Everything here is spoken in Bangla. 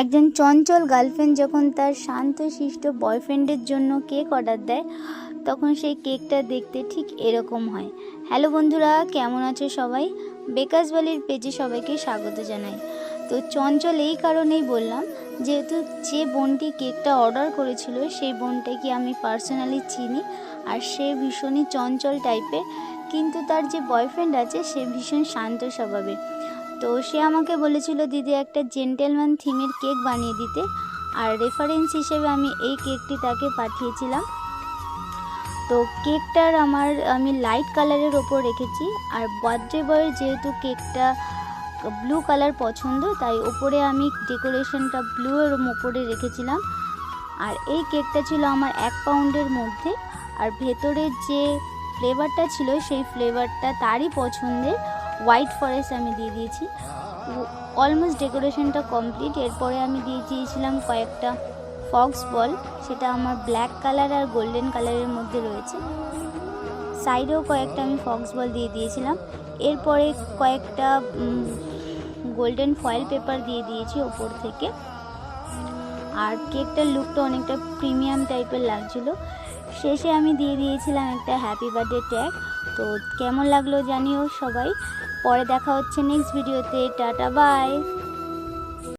একজন চঞ্চল গার্লফ্রেন্ড যখন তার শান্তশিষ্ট বয়ফ্রেন্ডের জন্য কেক অর্ডার দেয় তখন সেই কেকটা দেখতে ঠিক এরকম হয়। হ্যালো বন্ধুরা, কেমন আছো সবাই? বেকারস ভ্যালির পেজে সবাইকে স্বাগত জানাই। তো চঞ্চল এই কারণেই বললাম, যেহেতু যে বোনটি কেকটা অর্ডার করেছিল সেই বোনটাকে আমি পার্সোনালি চিনি, আর সে ভীষণই চঞ্চল টাইপের, কিন্তু তার যে বয়ফ্রেন্ড আছে সে ভীষণ শান্ত স্বভাবের। তো সে আমাকে বলেছিল দিদি একটা জেন্টেলম্যান থিমের কেক বানিয়ে দিতে, আর রেফারেন্স হিসেবে আমি এই কেকটি তাকে পাঠিয়েছিলাম। তো কেকটার আমি লাইট কালারের ওপর রেখেছি, আর বার্থডে বয়ের যেহেতু কেকটা ব্লু কালার পছন্দ, তাই ওপরে আমি ডেকোরেশনটা ব্লু এর ওপরে রেখেছিলাম। আর এই কেকটা ছিল আমার 1 পাউন্ডের মধ্যে, আর ভেতরের যে ফ্লেভারটা ছিল সেই ফ্লেভারটা তারই পছন্দের হোয়াইট ফরেস্ট আমি দিয়ে দিয়েছি। অলমোস্ট ডেকোরেশনটা কমপ্লিট। এরপরে আমি দিয়ে দিয়েছিলাম কয়েকটা ফক্স বল, সেটা আমার ব্ল্যাক কালার আর গোল্ডেন কালারের মধ্যে রয়েছে। সাইডেও কয়েকটা আমি ফক্স বল দিয়ে দিয়েছিলাম। এরপরে কয়েকটা গোল্ডেন ফয়েল পেপার দিয়ে দিয়েছি ওপর থেকে। আর কেকটার লুকটা অনেকটা প্রিমিয়াম টাইপের লাগছিল। শেষে আমি দিয়ে দিয়েছিলাম একটা হ্যাপি বার্থডে ট্যাগ। তো কেমন লাগলো জানিও সবাই। পরে দেখা হচ্ছে নেক্সট ভিডিওতে। Tata, by.